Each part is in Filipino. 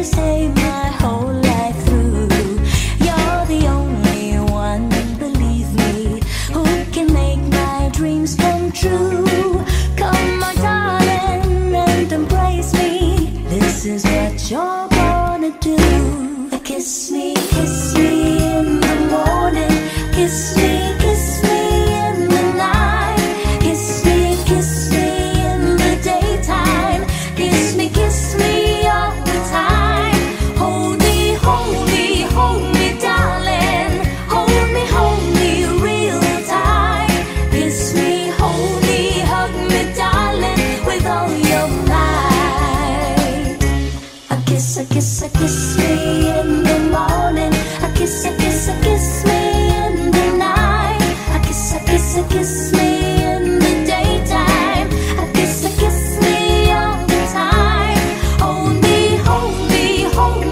to stay my whole life through. You're the only one, believe me, who can make my dreams come true. Come, my darling, and embrace me. This is what you're gonna do. Kiss me in the morning. Kiss me in the night. Kiss me in the daytime. Kiss me all the time. Hold me, darling. Hold me real tight. Kiss me, hold me, hug me, darling, with all your might. A kiss me in the morning. A kiss me in the night. A kiss me in the daytime. A kiss me all the time. Hold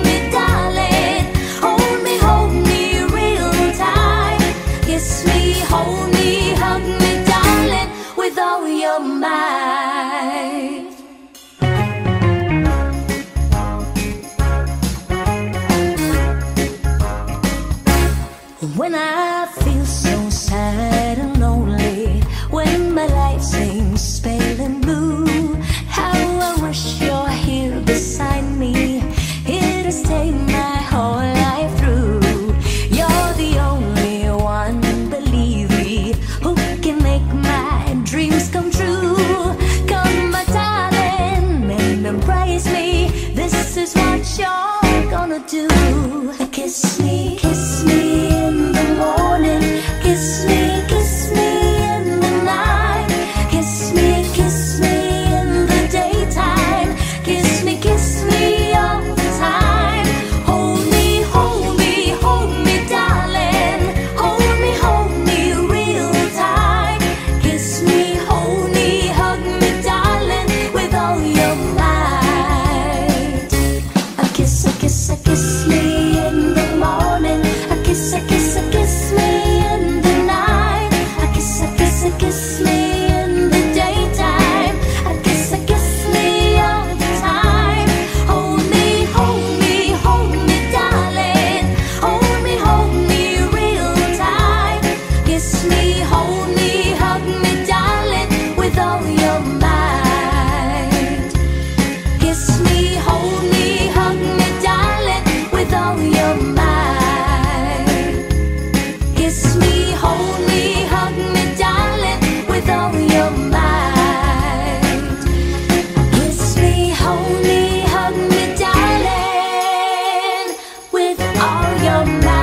me, darling. Hold me real tight. Kiss me, hold me, hug me, darling, with all your might. When I feel so sad and lonely, when my life seems pale and blue, how I wish you're here beside me, here to stay my whole life through. You're the only one, believe me, who can make my dreams come true. Come, my darling, and embrace me. This is what you're gonna do. Kiss me in the morning. Kiss me in the night. Kiss me in the daytime. Kiss me all the time. Hold me, darling. Hold me real tight. Kiss me, hold me, hug me, darling, with all your might. A kiss me in the morning. A kiss me in the night. A kiss me in the daytime. A kiss me all the time. Hold me, darling. Hold me real tight. Kiss me, hold me, hug me, darling, with all your might. Kiss me, hold me, hug me, darling, with all your might. Kiss me, hold me, hug me, darling, with all your might. Kiss me, hold me, hug me, darling, with all your might.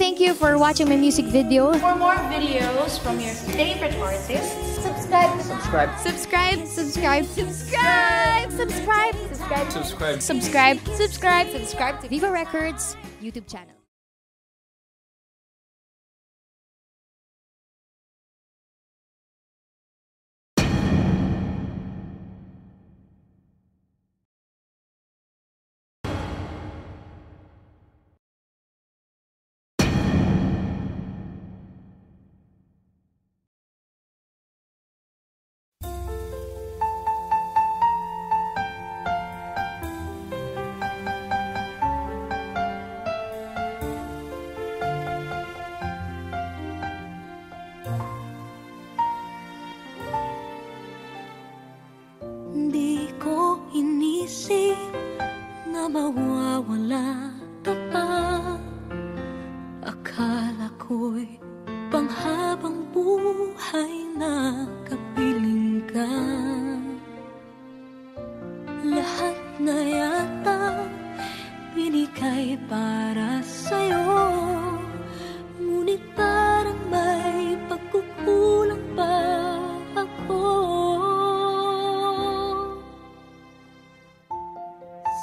Thank you for watching my music video. For more videos from your favorite artists, subscribe. Subscribe to Viva Records YouTube channel. Di ko inisip na mawawala ka pa. Akala ko'y panghabang buhay na kapiling ka. Lahat na yata binigay para sa'yo, ngunit parang may pagkukulang pa ako.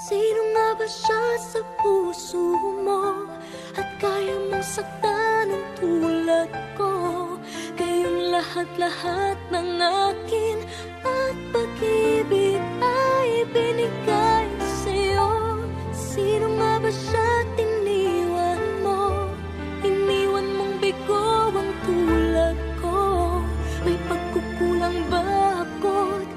Sino nga ba siya sa puso mo at kaya mong saktan ng tulad ko? Kayong lahat-lahat ng akin at pag-ibig ay binigay sa'yo. Sino nga ba siya tiniwan mo? Iniwan mong bigo ang tulad ko. May pagkukulang ba ako't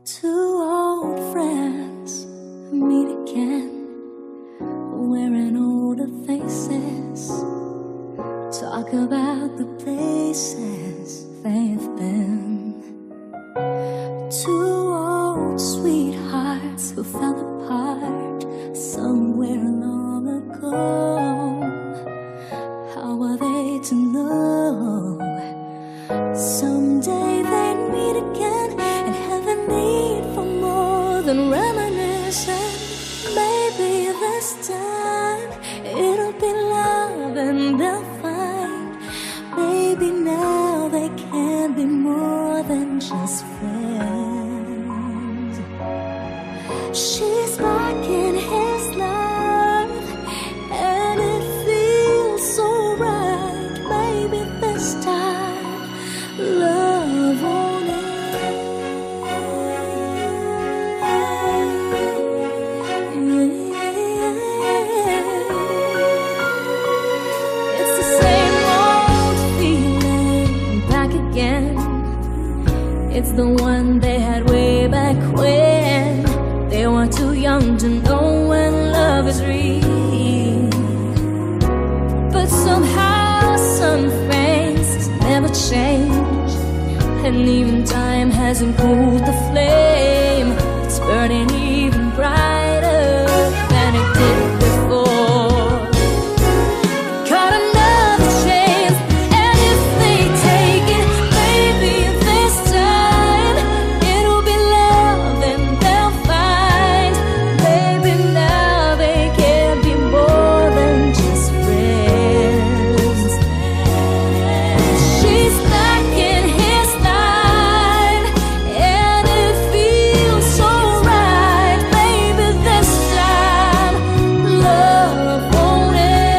Two old friends meet again, wearing older faces, talk about the places they've been. Two old sweethearts who fell apart somewhere long ago. How are they to know? Someday they'd meet again and have a need for more than reminiscing. Maybe this time it'll be love and they'll find. Maybe now they can be more than just friends. She's back in his life and it feels so right. Maybe this time love won't end. It's the same old feeling back again. It's the one they had way back when they were too young to know when love is real. But somehow some things never change, and even time hasn't cooled the flame. It's burning even brighter than it did before. Got another chance, and if they take it, maybe this time it'll be love and they'll find. Maybe now they can be more than just friends. She's back in his life and it feels so right. Maybe this time love won't end.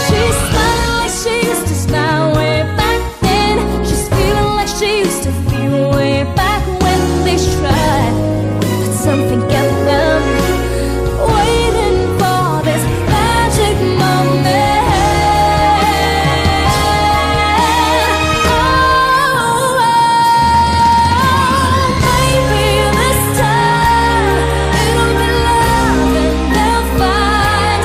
She's smiling like she used to smile way back then. She's feeling like she used to feel way back when they tried. But something kept them waiting for this magic moment. Maybe this time it'll be love and they'll find.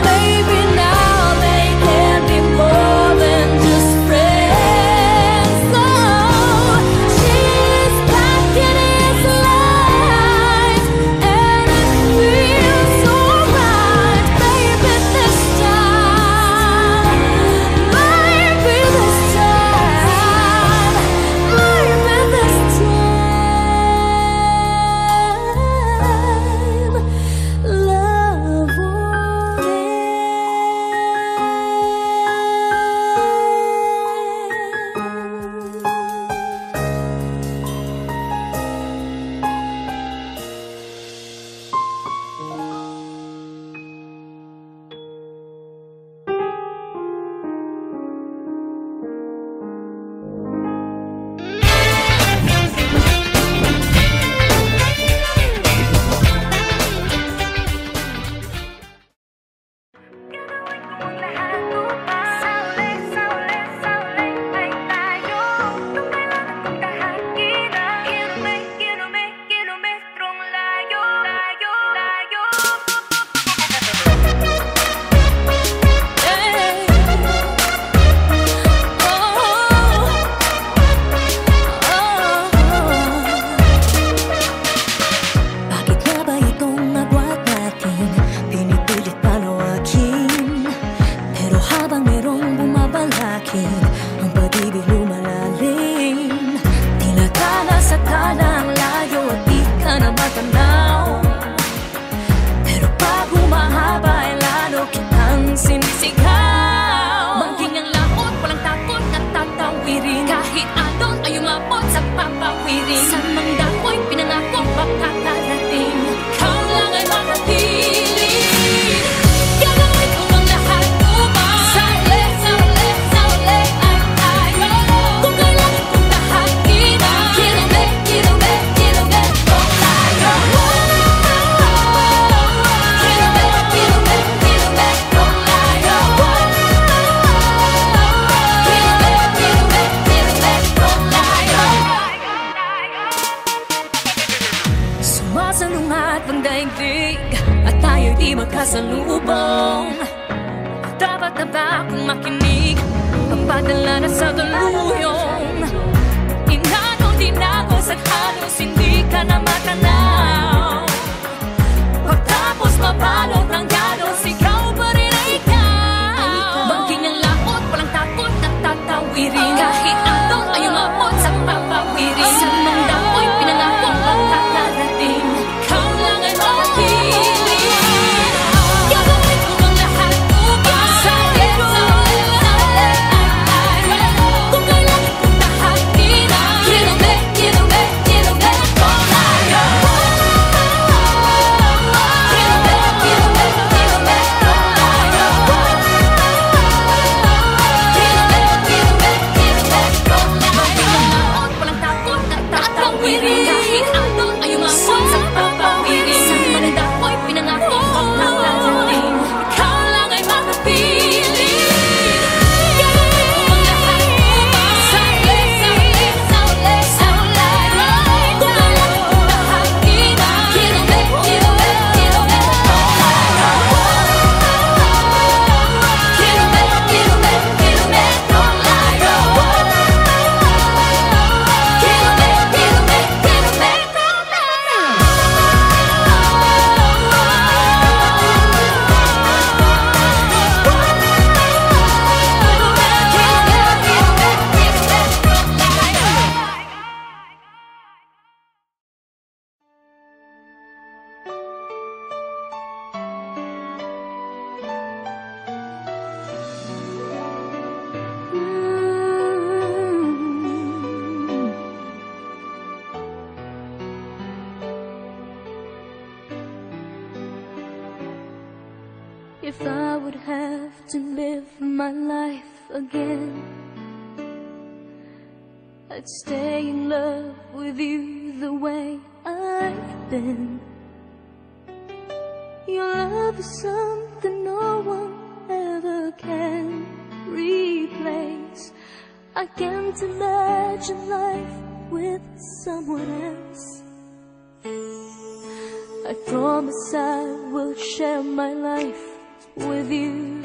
Maybe now they can be more than just friends. Oh, she's back in his life and it feels so right. Maybe this time, maybe this time, maybe this time, love won't Bakit nga ba itong agwat natin pinipilit palawakin? Pero habang merong bumabalakin, ang pag-ibig lumalalim. Tila tala sa talang layo at di ka na matanaw. Pero pag humahaba ay lalo kitang sinisigaw. Mangking ang laot, walang takot at tatawirin. Kahit alon ay umabot sa papawirin. Sa mangdako'y pinangako makakarating. Ikaw lang ay makapiling. Gagawin ko ang lahat upang sa uli ay tayo. Kung kailangan kong tahakin, kilomet kung tayo. Kilomet kung tayo. makinig, pagpadala na sa daluyong inako sa halos hindi ka na matanaw. Pagtapos mabalot ng galos, ikaw pa rin ay ikaw. Bangking ang laot, walang takot at tatawirin. Kahit ano ay umabot sa papawirin. Sa manda ko'y pinangako ang kakarating. Ikaw lang ay makiling. Gagawin ko ang lahat upang sa'yo. Kung kailangan kong tahakin ang kilome, kilome, kilome ko layo. Kilome, kilome, kilome ko layo. Kilome, kilome, kilome ko layo. Walang takot at tatawirin. Kahit ano ay umabot sa papawirin. Sa manda ko'y pinangako ang nakarating. Ikaw lang ay makapili. Gagawin ko ang lahat upang sa'yo. Kung kailangan kong tahakin ang kilome, kilome, kilome ko layo. Kilome, kilome, kilome ko layo. Kilome, kilome, kilome ko If I would have to live my life again, I'd stay in love with you the way I've been. Your love is something no one ever can replace. I can't imagine life with someone else. I promise I will share my life with you.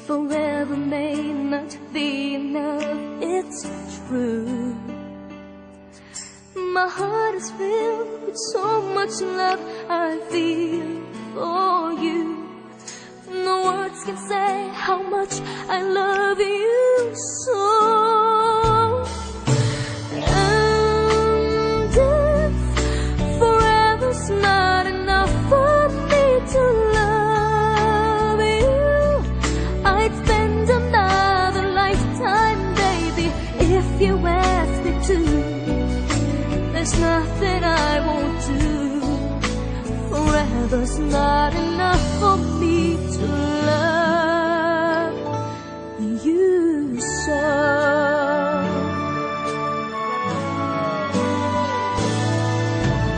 Forever may not be enough, it's true. My heart is filled with so much love I feel for you. No words can say how much I love you so. And if forever's not enough for me to love you, I'd spend another lifetime, baby, if you ask me to. There's nothing I won't do. Forever's not enough for me to love you so.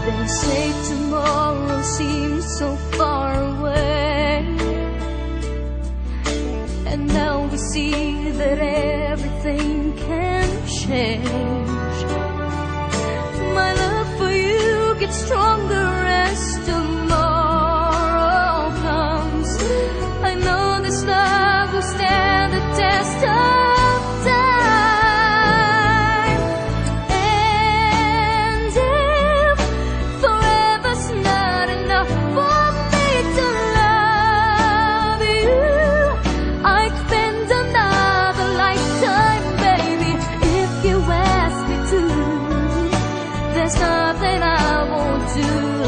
They say tomorrow seems so far away, and now we see that everything can change. My love for you gets stronger as tomorrow comes. I know this love will stand the test of time. And if forever's not enough for me to love you, I'd spend another lifetime, baby, if you ask me to. There's nothing I won't do.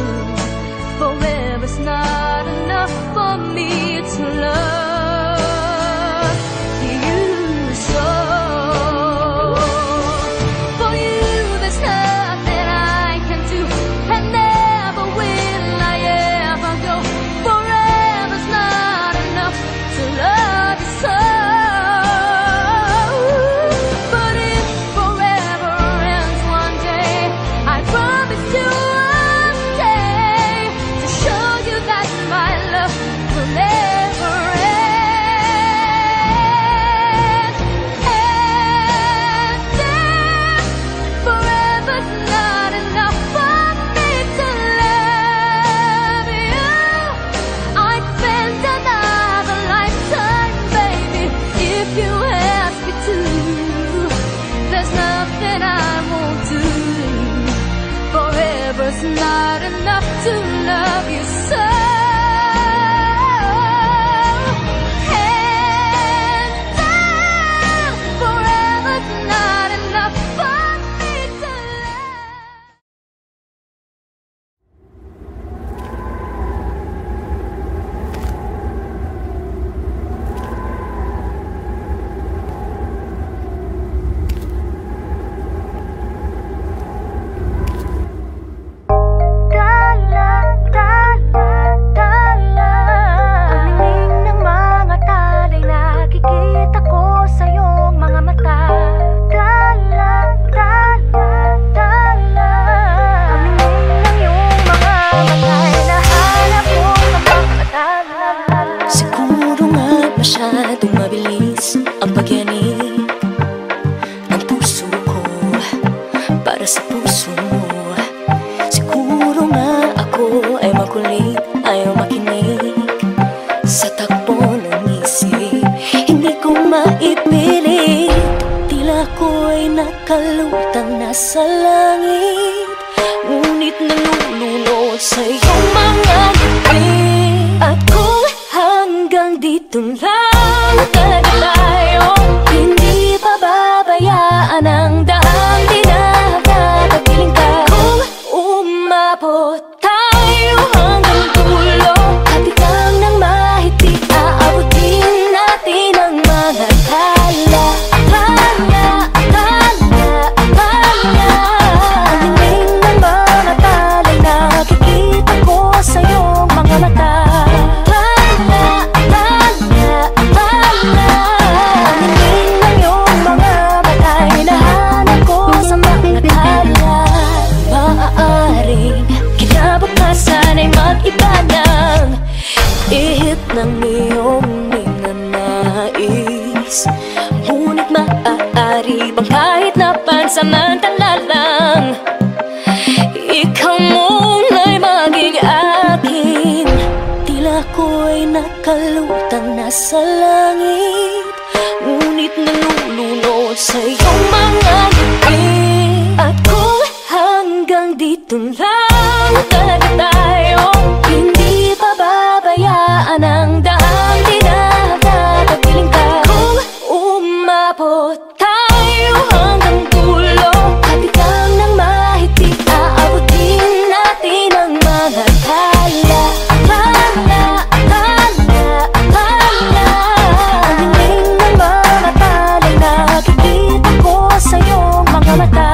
was not enough to love you so. Masyadong mabilis ang pagyanig ng puso ko para sa puso mo. Siguro nga ako ay makulit, ayaw makinig sa takbo ng isip. Hindi ko maipilit, tila ko ay nakalutang nasa langit, ngunit nalulunod sa iyong mga ngiti. Ako hanggang dito lang talaga tayo, hindi pababayaan ang daang dinahagatapiling ka. Kung umabot tayo hanggang dulo, hatigang ng mahigpit, aabutin natin ang mga tala. Tala, tala, tala. Ang dinig ng mga tala'y nakikita ko sa iyong mga mata. Sana'y mag-iba ng ihip ng iyong ninanais, ngunit maaari bang kahit na pansamantala lang, ikaw muna'y maging akin. Tila ko'y nakalutang nasa langit, ngunit nalulunod sa iyong mga ngiti. Ako hanggang dito lang talaga tayo, hindi pababayaan ang daang dinahagatapiling ka. Kung umabot tayo hanggang dulo, hatigang ng mahigpit, aabutin natin ang mga tala. Tala, tala, tala. Ang dinig ng mga tala'y nakikita ko sa iyong mga mata.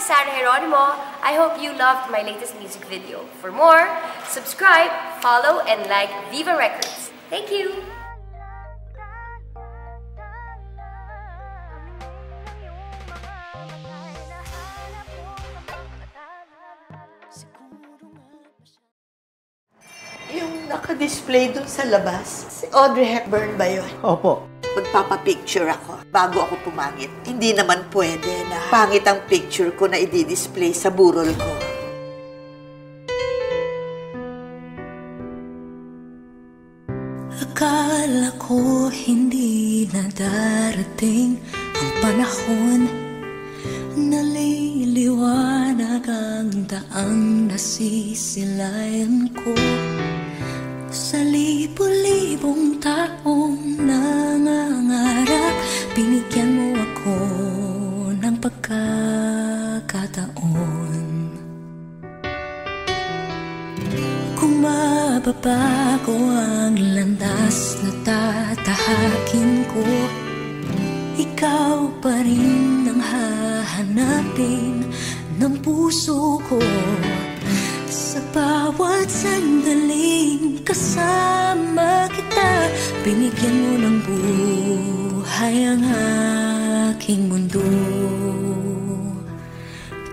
is Sarah Geronimo. I hope you loved my latest music video. For more, subscribe, follow, and like Viva Records. Thank you! Yung naka-display dun sa labas, si Audrey Hepburn ba yun? Opo. Magpapapicture ako bago ako pumangit. Hindi naman pwede na pangit ang picture ko na i-display sa burol ko. Akala ko hindi na darating ang panahon, naliliwanag ang daang nasisilayan ko. Sa libo-libong taong nangangarap, binigyan mo ako ng pagkakataon. Kung mababago ang landas na tatahakin ko, ikaw pa rin ang hahanapin ng puso ko. Sa bawat sandaling kasama kita, binigyan mo ng buhay ang aking mundo.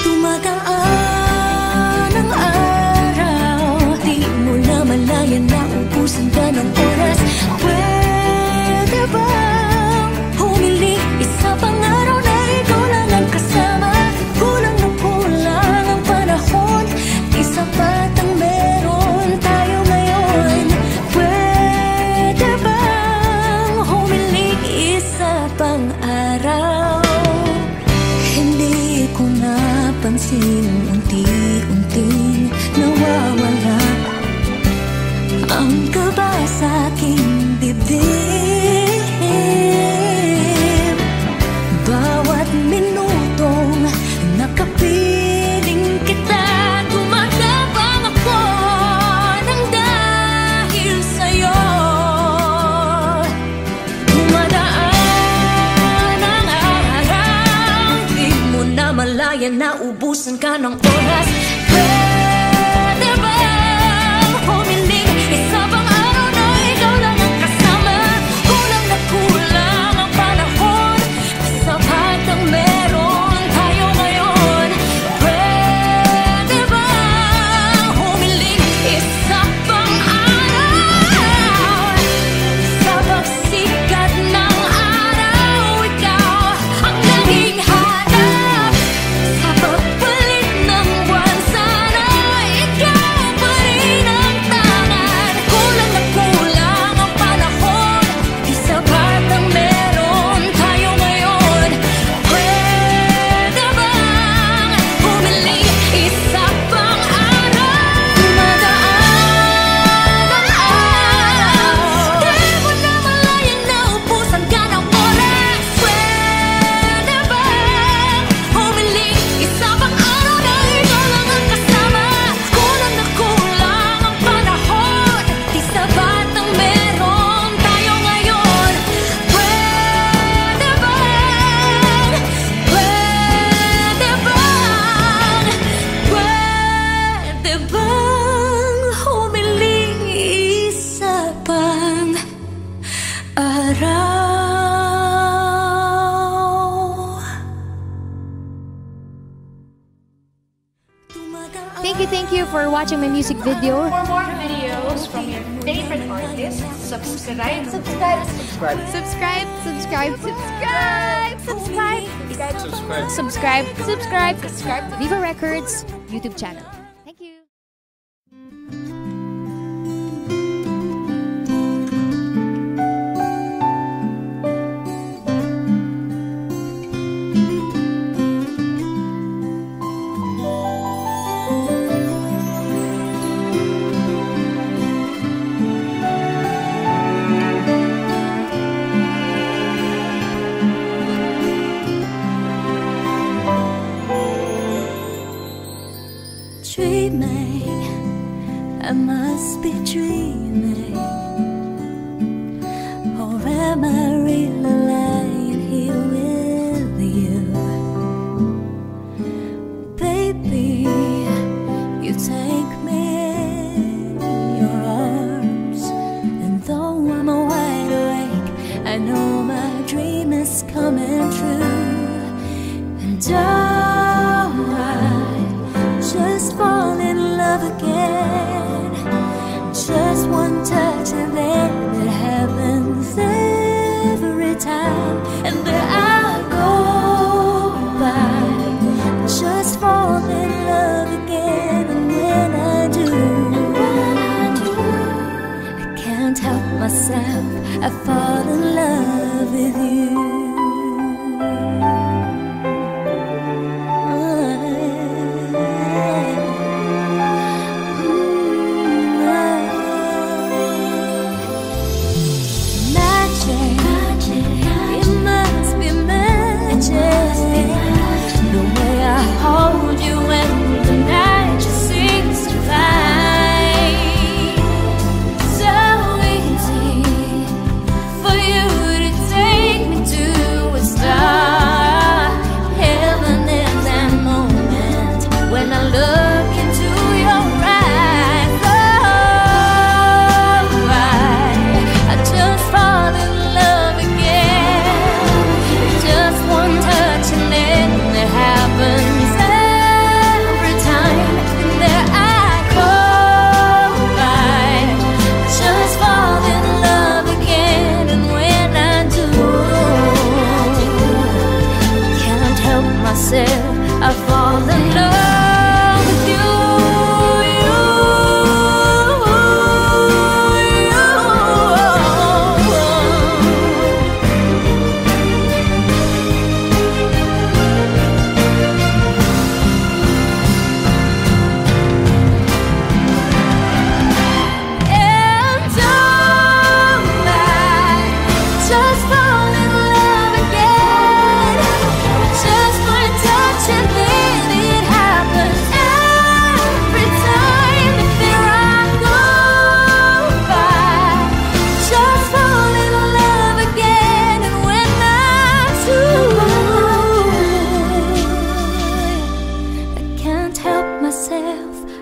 Tumagaan ang araw, di mo na malayan na ubusan ka ng oras. Pwede bang humiling isa pang araw na ikaw lang ang kasama? Kulang na kulang ang panahon, sapat ang meron tayo ngayon. Pwede bang humiling isa pang araw? Hindi ko napansin, unti-unting nawawala ang kaba sa aking dibdib. Bawat minutong nakapiling kita, malayan na ubusan ka ng oras. Pwede bang humiling isa pang araw na ikaw lang ang kasama? Kulang na kulang ang panahon, sapat ang meron tayo ngayon. Pwede bang humiling isa pang araw? Sa pagsikat ng araw, ikaw ang naging hanap. Pagpalit ng buwan, sana ikaw pa rin ang tangan. Kulang na kulang ang panahon, di sapat ang meron tayo ngayon. Pwede bang humiling isa pang araw? Dumadaan ang araw, di mo na malayan na ubusan ka ng oras. Pwede bang humiling isa pang araw na ikaw lang ang kasama? Kulang na kulang ang panahon, di sapat ang meron tayo ngayon. Pwede bang humiling isa pang araw? Thank you for watching my music video. For more videos from your favorite artists, subscribe. Subscribe, subscribe, subscribe, subscribe to Viva Records YouTube channel. Thank you. Dreaming, I must be dreaming, or am I really lying here with you? myself, I fall in love with you. I fall in love with you.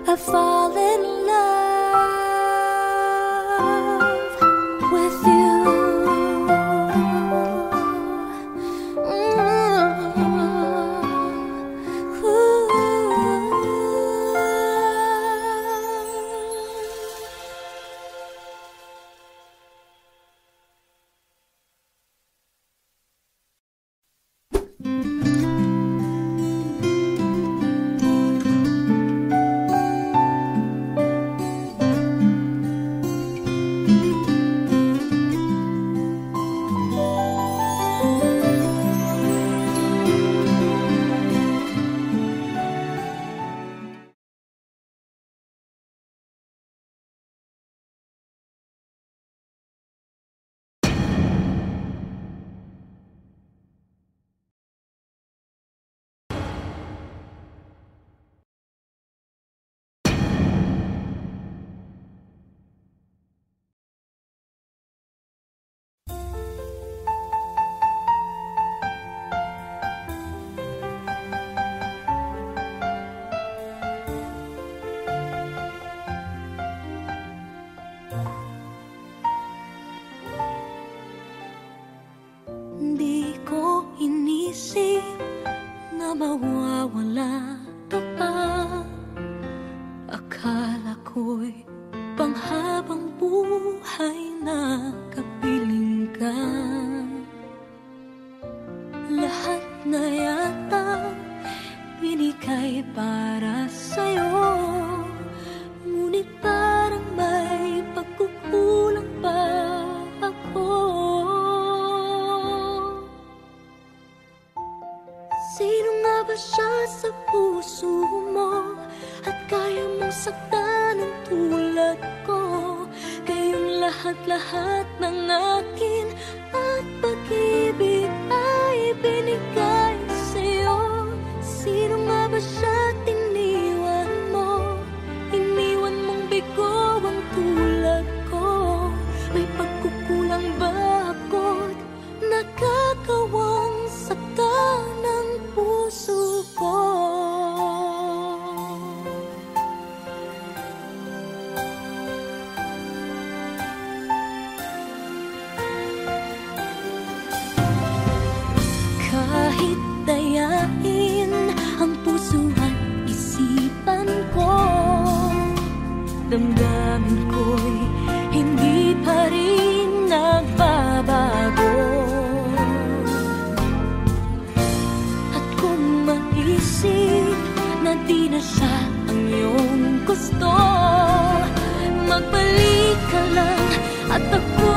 I fall in love with you. Mawawala ka pa. Akala ko'y panghabang buhay na kapiling ka. Lahat na yata binigay para sa'yo, ngunit parang may pagkukulang pa ako. Sino nga ba siya sa puso mo at kaya mong saktan ng tulad ko? Kayong lahat-lahat ng akin at pag-ibig ay binigay sa'yo. Sino nga ba siya tiniwan mo? Iniwan mong bigo ang tulad ko. May pagkukulang ba ako't nakakawang saktan ng puso ko? Kahit dayain ang puso at isipan ko, damdamin ko'y hindi pa rin nagbabago. At kung maisip na di na siya ang iyong gusto, magbalik ka lang at ako